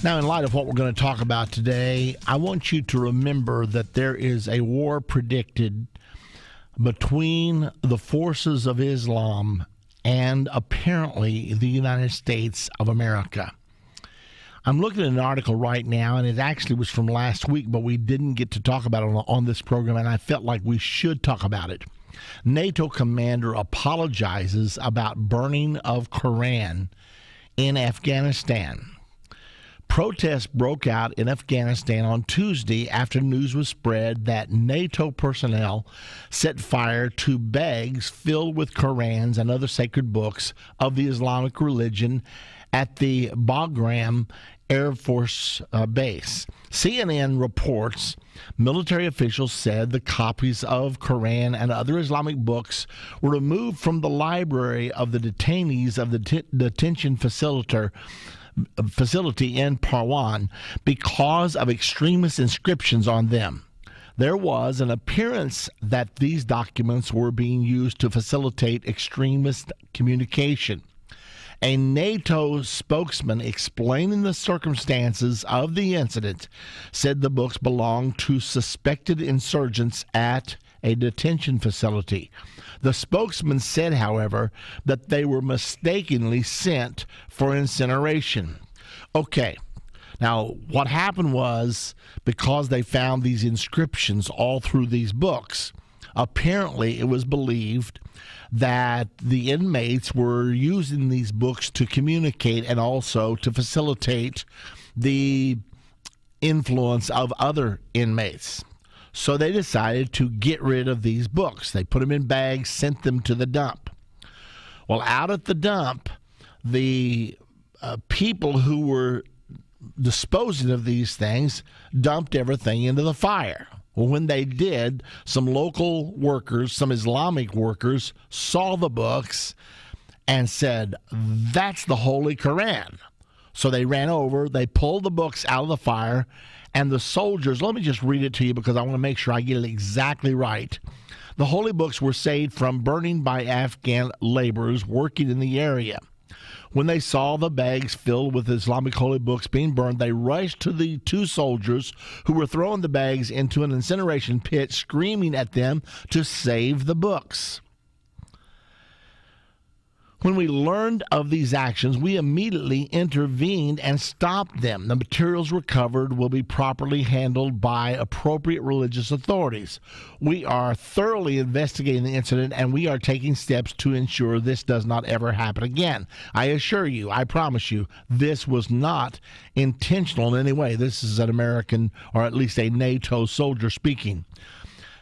Now, in light of what we're going to talk about today, I want you to remember that there is a war predicted between the forces of Islam and apparently the United States of America. I'm looking at an article right now, and it actually was from last week, but we didn't get to talk about it on this program, and I felt like we should talk about it. NATO commander apologizes about burning of Quran in Afghanistan. Protests broke out in Afghanistan on Tuesday after news was spread that NATO personnel set fire to bags filled with Qurans and other sacred books of the Islamic religion at the Bagram Air Force Base. CNN reports military officials said the copies of Quran and other Islamic books were removed from the library of the detainees of the detention facility in Parwan because of extremist inscriptions on them. There was an appearance that these documents were being used to facilitate extremist communication. A NATO spokesman explaining the circumstances of the incident said the books belonged to suspected insurgents at a detention facility. The spokesman said, however, that they were mistakenly sent for incineration. Okay, now what happened was, because they found these inscriptions all through these books, apparently it was believed that the inmates were using these books to communicate and also to facilitate the influence of other inmates. So they decided to get rid of these books. They put them in bags, sent them to the dump. Well, out at the dump, the people who were disposing of these things dumped everything into the fire. Well, when they did, some local workers, some Islamic workers, saw the books and said, "That's the Holy Quran." So they ran over, they pulled the books out of the fire, and the soldiers, let me just read it to you because I want to make sure I get it exactly right. The holy books were saved from burning by Afghan laborers working in the area. When they saw the bags filled with Islamic holy books being burned, they rushed to the two soldiers who were throwing the bags into an incineration pit, screaming at them to save the books. When we learned of these actions, we immediately intervened and stopped them. The materials recovered will be properly handled by appropriate religious authorities. We are thoroughly investigating the incident, and we are taking steps to ensure this does not ever happen again. I assure you, I promise you, this was not intentional in any way. This is an American, or at least a NATO soldier speaking.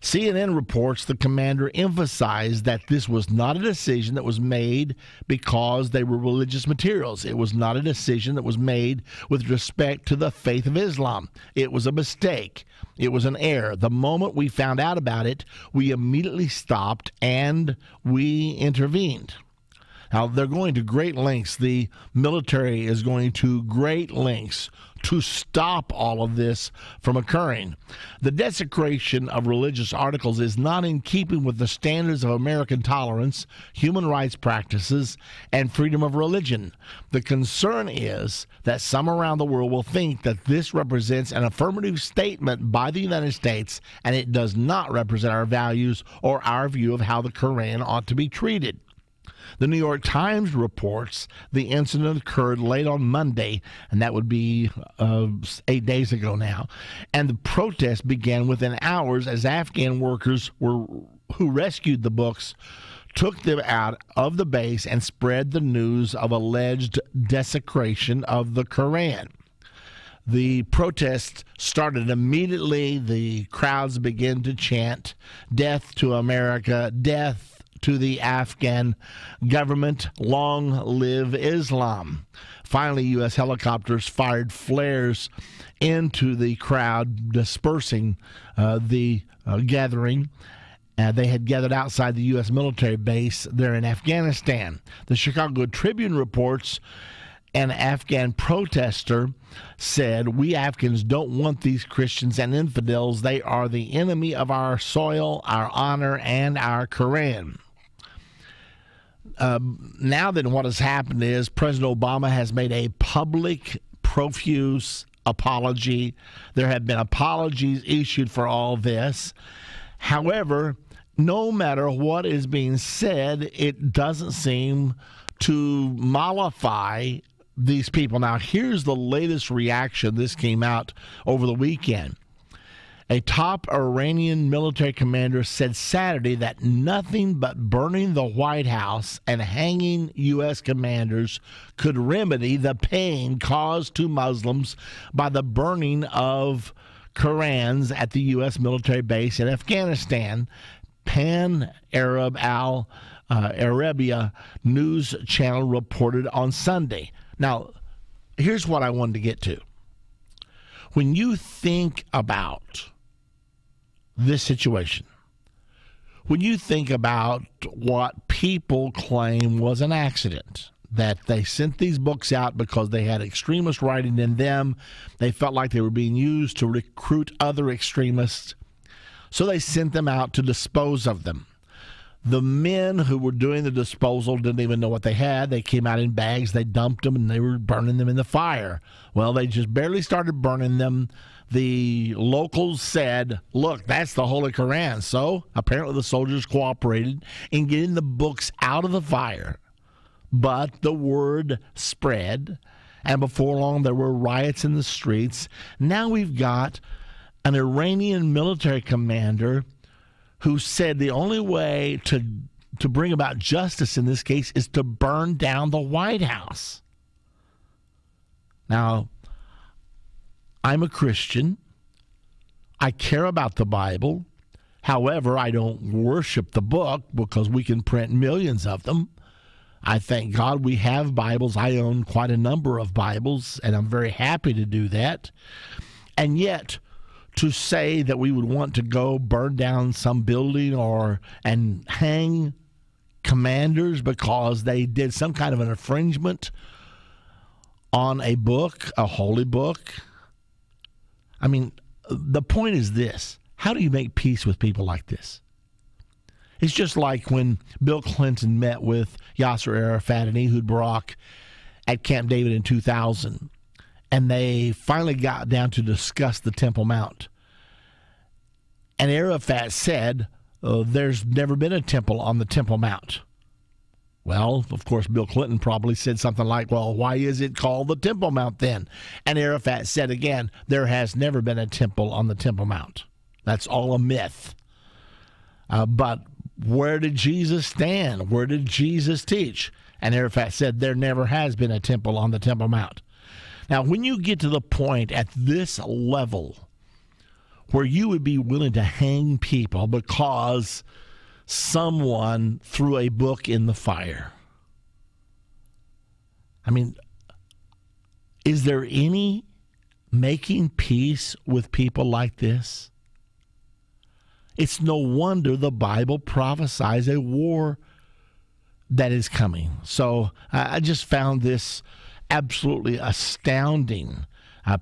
CNN reports the commander emphasized that this was not a decision that was made because they were religious materials. It was not a decision that was made with respect to the faith of Islam. It was a mistake. It was an error. The moment we found out about it, we immediately stopped and we intervened. Now, they're going to great lengths. The military is going to great lengths to stop all of this from occurring. The desecration of religious articles is not in keeping with the standards of American tolerance, human rights practices, and freedom of religion. The concern is that some around the world will think that this represents an affirmative statement by the United States, and it does not represent our values or our view of how the Quran ought to be treated. The New York Times reports the incident occurred late on Monday, and that would be 8 days ago now. And the protest began within hours as Afghan workers who rescued the books took them out of the base and spread the news of alleged desecration of the Quran. The protest started immediately. The crowds began to chant, "Death to America, death to the Afghan government, long live Islam." Finally, U.S. helicopters fired flares into the crowd, dispersing the gathering. They had gathered outside the U.S. military base there in Afghanistan. The Chicago Tribune reports an Afghan protester said, "We Afghans don't want these Christians and infidels. They are the enemy of our soil, our honor, and our Quran." Now then, what has happened is President Obama has made a public profuse apology. There have been apologies issued for all this. However, no matter what is being said, it doesn't seem to mollify these people. Now, here's the latest reaction. This came out over the weekend. A top Iranian military commander said Saturday that nothing but burning the White House and hanging U.S. commanders could remedy the pain caused to Muslims by the burning of Qurans at the U.S. military base in Afghanistan. Pan-Arab Al-Arabiya news channel reported on Sunday. Now, here's what I wanted to get to. When you think about this situation, when you think about what people claim was an accident, that they sent these books out because they had extremist writing in them, they felt like they were being used to recruit other extremists, so they sent them out to dispose of them. The men who were doing the disposal didn't even know what they had. They came out in bags, they dumped them, and they were burning them in the fire. Well, they just barely started burning them. The locals said, look, that's the Holy Quran. So apparently the soldiers cooperated in getting the books out of the fire. But the word spread, and before long there were riots in the streets. Now we've got an Iranian military commander who said the only way to bring about justice in this case is to burn down the White House. Now, I'm a Christian. I care about the Bible. However, I don't worship the book because we can print millions of them. I thank God we have Bibles. I own quite a number of Bibles, and I'm very happy to do that. And yet, to say that we would want to go burn down some building and hang commanders because they did some kind of an infringement on a book, a holy book. I mean, the point is this. How do you make peace with people like this? It's just like when Bill Clinton met with Yasser Arafat and Ehud Barak at Camp David in 2000, and they finally got down to discuss the Temple Mount. And Arafat said, there's never been a temple on the Temple Mount. Well, of course, Bill Clinton probably said something like, well, why is it called the Temple Mount then? And Arafat said again, there has never been a temple on the Temple Mount. That's all a myth. But where did Jesus stand? Where did Jesus teach? And Arafat said, there never has been a temple on the Temple Mount. Now, when you get to the point at this level where you would be willing to hang people because someone threw a book in the fire, I mean, is there any making peace with people like this? It's no wonder the Bible prophesies a war that is coming. So I just found this absolutely astounding.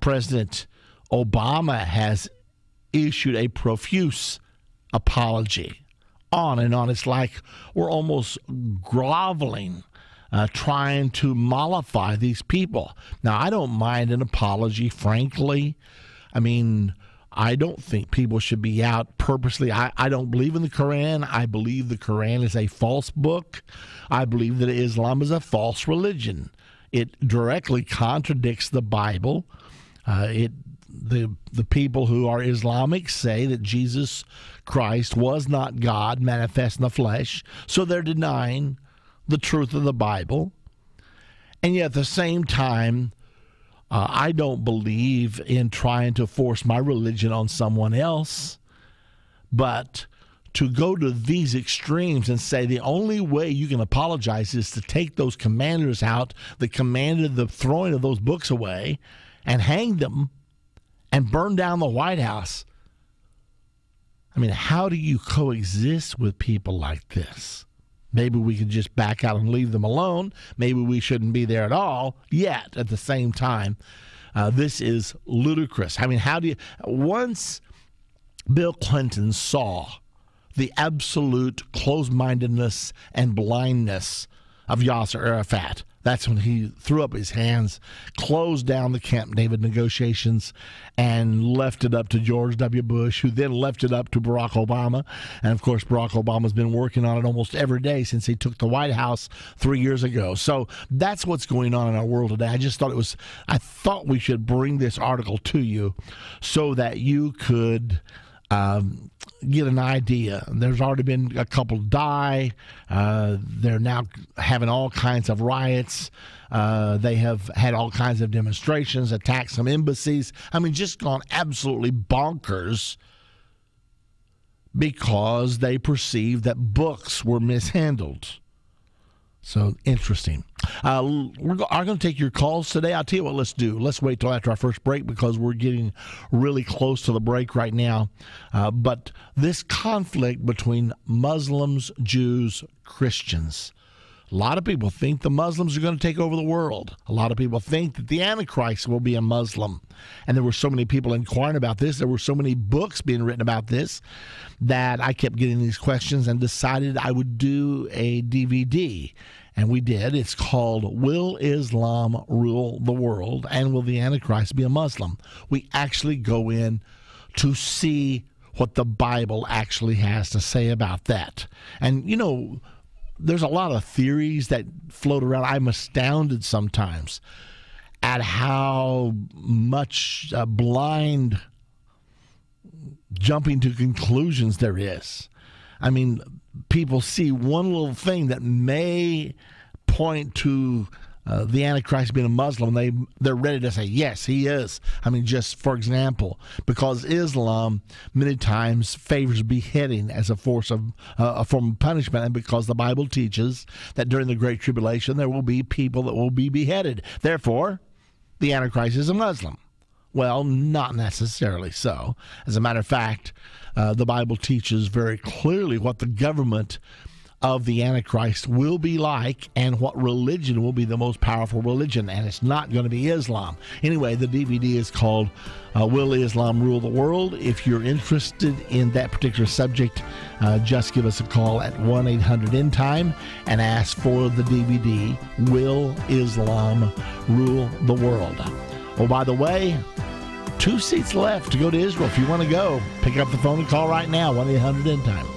President Obama has issued a profuse apology. On and on. It's like we're almost groveling, trying to mollify these people. Now, I don't mind an apology, frankly. I mean, I don't think people should be out purposely. I don't believe in the Quran. I believe the Quran is a false book. I believe that Islam is a false religion. It directly contradicts the Bible. The people who are Islamic say that Jesus Christ was not God manifest in the flesh, so they're denying the truth of the Bible. And yet at the same time, I don't believe in trying to force my religion on someone else, but to go to these extremes and say the only way you can apologize is to take those commanders out that commanded the throwing of those books away and hang them and burn down the White House. I mean, how do you coexist with people like this? Maybe we could just back out and leave them alone. Maybe we shouldn't be there at all. Yet, at the same time, this is ludicrous. I mean, once Bill Clinton saw the absolute closed-mindedness and blindness of Yasser Arafat, That's when he threw up his hands, closed down the Camp David negotiations, and left it up to George W. Bush, who then left it up to Barack Obama. And, of course, Barack Obama's been working on it almost every day since he took the White House 3 years ago. So that's what's going on in our world today. I thought we should bring this article to you so that you could get an idea. There's already been a couple die. They're now having all kinds of riots. They have had all kinds of demonstrations, attacked some embassies. I mean, just gone absolutely bonkers because they perceived that books were mishandled. So interesting. We're going to take your calls today. I'll tell you what, let's do. Let's wait till after our first break because we're getting really close to the break right now. But this conflict between Muslims, Jews, Christians, a lot of people think the Muslims are going to take over the world. A lot of people think that the Antichrist will be a Muslim. And there were so many people inquiring about this. There were so many books being written about this that I kept getting these questions and decided I would do a DVD. And we did. It's called Will Islam Rule the World? And Will the Antichrist be a Muslim? We actually go in to see what the Bible actually has to say about that. And, you know, there's a lot of theories that float around. I'm astounded sometimes at how much blind jumping to conclusions there is. I mean, people see one little thing that may point to the Antichrist being a Muslim. They're ready to say, yes, he is. I mean, just for example, because Islam many times favors beheading as a form of punishment, and because the Bible teaches that during the Great Tribulation there will be people that will be beheaded. Therefore, the Antichrist is a Muslim. Well, not necessarily so. As a matter of fact, the Bible teaches very clearly what the government of the Antichrist will be like and what religion will be the most powerful religion, and it's not going to be Islam. Anyway, the DVD is called Will Islam Rule the World? If you're interested in that particular subject, just give us a call at 1-800-ENDTIME and ask for the DVD, Will Islam Rule the World? Oh, by the way, 2 seats left to go to Israel. If you want to go, pick up the phone and call right now, 1-800-ENDTIME.